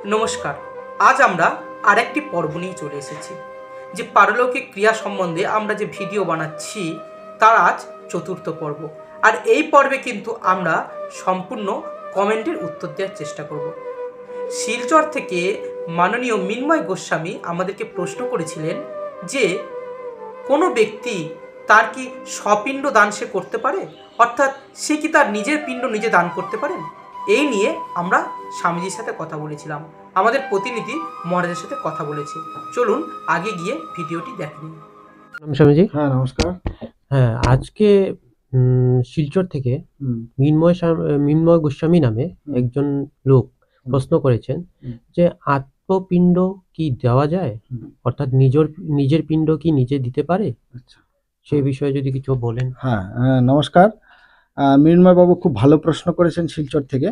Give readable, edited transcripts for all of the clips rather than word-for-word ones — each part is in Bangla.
নমস্কার। আজ আমরা আরেকটি পর্ব নিয়ে চলে এসেছি। যে পারলৌকিক ক্রিয়া সম্বন্ধে আমরা যে ভিডিও বানাচ্ছি তার আজ চতুর্থ পর্ব। আর এই পর্বে কিন্তু আমরা সম্পূর্ণ কমেন্টের উত্তর দেওয়ার চেষ্টা করব। শিলচর থেকে মাননীয় মৃন্ময় গোস্বামী আমাদেরকে প্রশ্ন করেছিলেন যে কোনো ব্যক্তি তার কি স্বপিণ্ড দান সে করতে পারে, অর্থাৎ সে কি তার নিজের পিণ্ড নিজে দান করতে পারেন। এই নিয়ে আমরা স্বামীজির সাথে কথা বলেছিলাম, আমাদের প্রতিনিধি মহারাজের সাথে কথা বলেছি। চলুন আগে গিয়ে ভিডিওটি দেখে নিন। স্বামীজি। হ্যাঁ, নমস্কার। হ্যাঁ, আজকে শিলচর থেকে মৃন্ময় গোস্বামী নামে একজন লোক প্রশ্ন করেছেন যে আত্মপিণ্ড কি দেওয়া যায়, অর্থাৎ নিজের পিণ্ড কি নিজে দিতে পারে। আচ্ছা, সেই বিষয়ে যদি কিছু বলেন। হ্যাঁ, নমস্কার। মৃন্ময় বাবু খুব ভালো প্রশ্ন করেছেন শিলচর থেকে,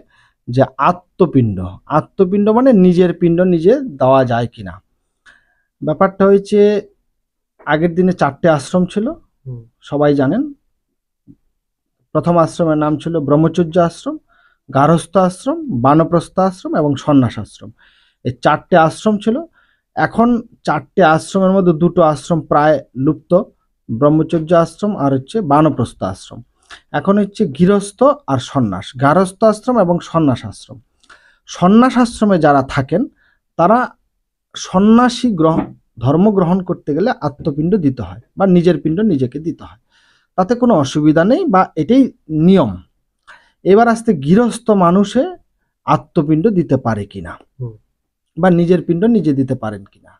যে আত্মপিণ্ড মানে নিজের পিণ্ড নিজে দেওয়া যায় কিনা। ব্যাপারটা হয়েছে, আগের দিনে 4টে আশ্রম ছিল, সবাই জানেন। প্রথম আশ্রমের নাম ছিল ব্রহ্মচর্য আশ্রম, গার্হস্থ আশ্রম, বানপ্রস্থ আশ্রম এবং সন্ন্যাস আশ্রম। এই 4টে আশ্রম ছিল। এখন 4টে আশ্রমের মধ্যে 2টো আশ্রম প্রায় লুপ্ত, ব্রহ্মচর্য আশ্রম আর হচ্ছে বানপ্রস্থ আশ্রম। এখন হচ্ছে গৃহস্থ আর সন্ন্যাস, গার্হস্থ আশ্রম এবং সন্ন্যাস আশ্রম। সন্ন্যাস আশ্রমে যারা থাকেন তারা সন্ন্যাসী ধর্ম গ্রহণ করতে গেলে আত্মপিণ্ড দিতে হয় বা নিজের পিণ্ড নিজেকে দিতে হয়, তাতে কোনো অসুবিধা নেই বা এটাই নিয়ম। এবার আসতে গৃহস্থ মানুষে আত্মপিণ্ড দিতে পারে কিনা বা নিজের পিণ্ড নিজে দিতে পারেন কিনা।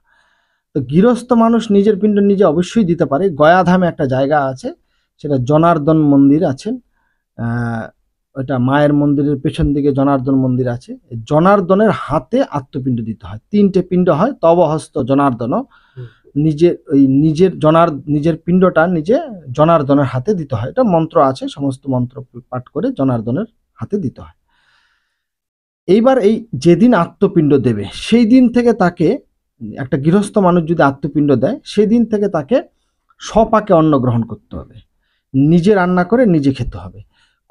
তো গৃহস্থ মানুষ নিজের পিণ্ড নিজে অবশ্যই দিতে পারে। গয়াধামে একটা জায়গা আছে, সেটা জনার্দন মন্দির আছেন, ওটা মায়ের মন্দিরের পেছন দিকে জনার্দন মন্দির আছে। জনার্দনের হাতে আত্মপিণ্ড দিতে হয়। 3টে পিণ্ড হয়, তব হস্ত জনার্দন। নিজের পিণ্ডটা নিজে জনার্দনের হাতে দিতে হয়। এটা মন্ত্র আছে, সমস্ত মন্ত্র পাঠ করে জনার্দনের হাতে দিতে হয়। এইবার এই যেদিন আত্মপিণ্ড দেবে সেই দিন থেকে তাকে, একটা গৃহস্থ মানুষ যদি আত্মপিণ্ড দেয় সেই দিন থেকে তাকে স্বপাকে অন্ন গ্রহণ করতে হবে, নিজে রান্না করে নিজে খেতে হবে।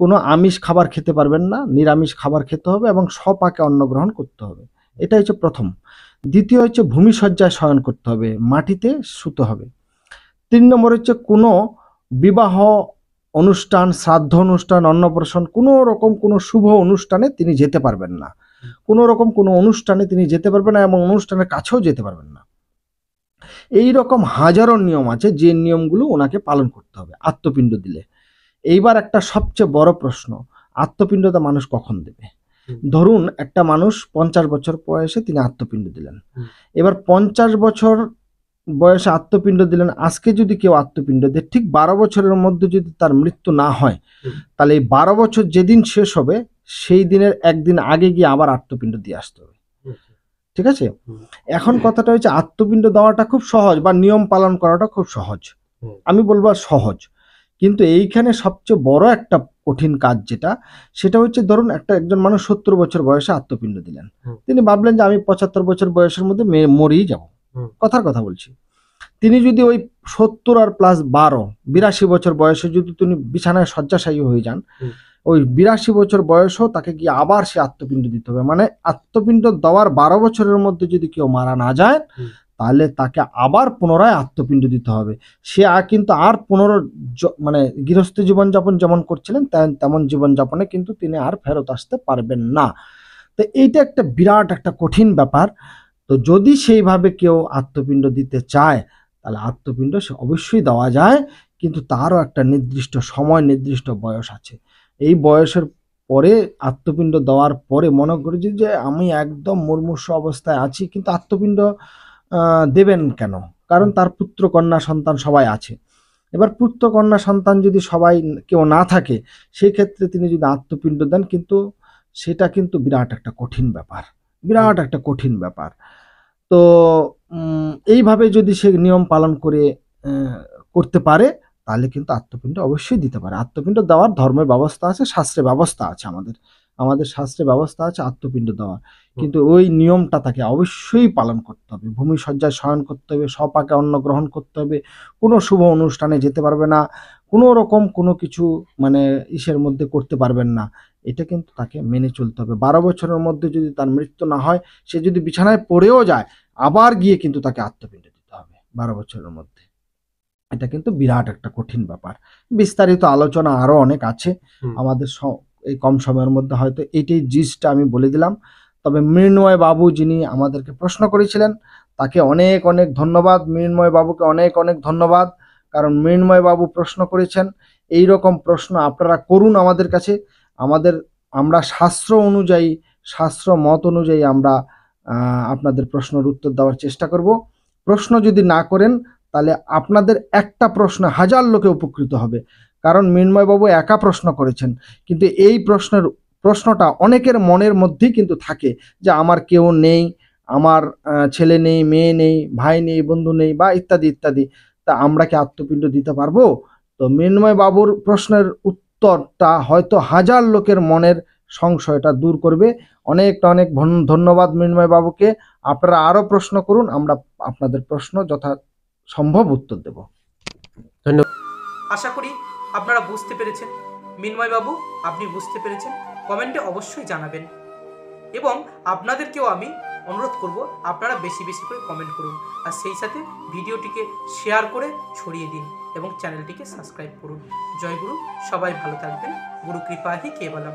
কোনো আমিষ খাবার খেতে পারবেন না, নিরামিষ খাবার খেতে হবে এবং স্বপাকে অন্ন গ্রহণ করতে হবে। এটা হচ্ছে প্রথম। দ্বিতীয় হচ্ছে ভূমিশয্যায় শয়ন করতে হবে, মাটিতে শুতে হবে। 3 নম্বর হচ্ছে কোনো বিবাহ অনুষ্ঠান, শ্রাদ্ধ অনুষ্ঠান, অন্নপ্রাশন, কোনো রকম কোনো শুভ অনুষ্ঠানে তিনি যেতে পারবেন না। কোনো রকম কোনো অনুষ্ঠানে তিনি যেতে পারবেন না এবং অনুষ্ঠানের কাছেও যেতে পারবেন না। এই রকম হাজারো নিয়ম আছে, যে নিয়মগুলো ওনাকে পালন করতে হবে আত্মপিণ্ড দিলে। এইবার একটা সবচেয়ে বড় প্রশ্ন, আত্মপিণ্ডটা মানুষ কখন দেবে? ধরুন একটা মানুষ 50 বছর বয়সে তিনি আত্মপিণ্ড দিলেন। এবার 50 বছর বয়সে আত্মপিণ্ড দিলেন। আজকে যদি কেউ আত্মপিণ্ড দেয়, ঠিক 12 বছরের মধ্যে যদি তার মৃত্যু না হয়, তাহলে এই 12 বছর যেদিন শেষ হবে সেই দিনের একদিন আগে গিয়ে আবার আত্মপিণ্ড দিয়ে আসতে হবে। ঠিক আছে? এখন কথাটা হচ্ছে, আত্মপিণ্ড দেওয়াটা খুব সহজ বা নিয়ম পালন করাটা খুব সহজ, আমি বলবো সহজ। কিন্তু এইখানে সবচেয়ে বড় একটা কঠিন কাজ যেটা, সেটা হচ্ছে ধরুন একজন মানুষ 70 বছর বয়সে আত্মপিণ্ড দিলেন। তিনি ভাবলেন যে আমি 75 বছর বয়সের মধ্যে মরেই যাব, কথার কথা বলছি। তিনি যদি ওই 70 আর প্লাস 12 82 বছর বয়সে যদি তিনি বিছানায় শয্যাশায়ী হয়ে যান, ওই 82 বছর বয়সও তাকে গিয়ে আবার সে আত্মপিণ্ড দিতে হবে। মানে আত্মপিণ্ড দেওয়ার 12 বছরের মধ্যে যদি কেউ মারা না যায়, তাহলে তাকে আবার পুনরায় আত্মপিণ্ড দিতে হবে। সে কিন্তু আর মানে গৃহস্থ জীবনযাপন যেমন করছিলেন তেমন জীবনযাপনে কিন্তু তিনি আর ফেরত আসতে পারবেন না। তো এইটা একটা বিরাট একটা কঠিন ব্যাপার। তো যদি সেইভাবে কেউ আত্মপিণ্ড দিতে চায়, তাহলে আত্মপিণ্ড সে অবশ্যই দেওয়া যায়, কিন্তু তারও একটা নির্দিষ্ট সময়, নির্দিষ্ট বয়স আছে। এই বয়সের পরে আত্মপিণ্ড দেওয়ার পরে মনে করি যে আমি একদম মুমূর্ষু অবস্থায় আছি, কিন্তু আত্মপিণ্ড দেবেন কেন? কারণ তার পুত্র কন্যা সন্তান সবাই আছে। এবার পুত্র কন্যা সন্তান যদি সবাই কেউ না থাকে, সেই ক্ষেত্রে তিনি যদি আত্মপিণ্ড দেন, কিন্তু সেটা কিন্তু বিরাট একটা কঠিন ব্যাপার, বিরাট একটা কঠিন ব্যাপার। তো এইভাবে যদি সে নিয়ম পালন করে করতে পারে, তাহলে কিন্তু আত্মপিণ্ড অবশ্যই দিতে পারে। আত্মপিণ্ড দেওয়ার ধর্মের ব্যবস্থা আছে, শাস্ত্রে ব্যবস্থা আছে, আমাদের শাস্ত্রে ব্যবস্থা আছে আত্মপিণ্ড দেওয়ার। কিন্তু ওই নিয়মটা তাকে অবশ্যই পালন করতে হবে। ভূমিশয্যায় শয়ন করতে হবে, স্বপাকে অন্ন গ্রহণ করতে হবে, কোনো শুভ অনুষ্ঠানে যেতে পারবে না, কোনো রকম কোনো কিছু মানে ইসের মধ্যে করতে পারবেন না। এটা কিন্তু তাকে মেনে চলতে হবে। 12 বছরের মধ্যে যদি তার মৃত্যু না হয়, সে যদি বিছানায় পড়েও যায়, আবার গিয়ে কিন্তু তাকে আত্মপিণ্ড দিতে হবে 12 বছরের মধ্যে। এটা কিন্তু বিরাট একটা কঠিন ব্যাপার। বিস্তারিত আলোচনা আরো অনেক আছে, আমাদের এই কম সময়ের মধ্যে হয়তো এইটাই জিস্টটা আমি বলে দিলাম। তবে মৃন্ময় বাবু যিনি আমাদেরকে প্রশ্ন করেছিলেন, তাকে অনেক অনেক ধন্যবাদ। মৃন্ময় বাবুকে অনেক অনেক ধন্যবাদ, কারণ মৃন্ময় বাবু প্রশ্ন করেছেন। এই রকম প্রশ্ন আপনারা করুন আমাদের কাছে। আমরা শাস্ত্র অনুযায়ী, শাস্ত্র মত অনুযায়ী আমরা আপনাদের প্রশ্নের উত্তর দেওয়ার চেষ্টা করব। প্রশ্ন যদি না করেন, তাহলে আপনাদের একটা প্রশ্ন হাজার লোকে উপকৃত হবে। কারণ মৃন্ময়বাবু একা প্রশ্ন করেছেন, কিন্তু এই প্রশ্নটা অনেকের মনের মধ্যেই কিন্তু থাকে যে আমার কেউ নেই, আমার ছেলে নেই, মেয়ে নেই, ভাই নেই, বন্ধু নেই, বা ইত্যাদি ইত্যাদি। তা আমরা কি আত্মপিণ্ড দিতে পারবো? তো মৃন্ময় বাবুর প্রশ্নের উত্তরটা হয়তো হাজার লোকের মনের সংশয়টা দূর করবে। অনেক ধন্যবাদ মৃন্ময় বাবুকে। আপনারা আরো প্রশ্ন করুন, আমরা আপনাদের প্রশ্ন যথাসম্ভব উত্তর দেব। ধন্যবাদ। আশা করি আপনারা বুঝতে পেরেছেন। মৃন্ময়বাবু, আপনি বুঝতে পেরেছেন? কমেন্টে অবশ্যই জানাবেন। এবং আপনাদেরকেও আমি অনুরোধ করব, আপনারা বেশি বেশি করে কমেন্ট করুন, আর সেই সাথে ভিডিওটিকে শেয়ার করে ছড়িয়ে দিন এবং চ্যানেলটিকে সাবস্ক্রাইব করুন। জয় গুরু, সবাই ভালো থাকবেন। গুরু কৃপা হি কেবলম।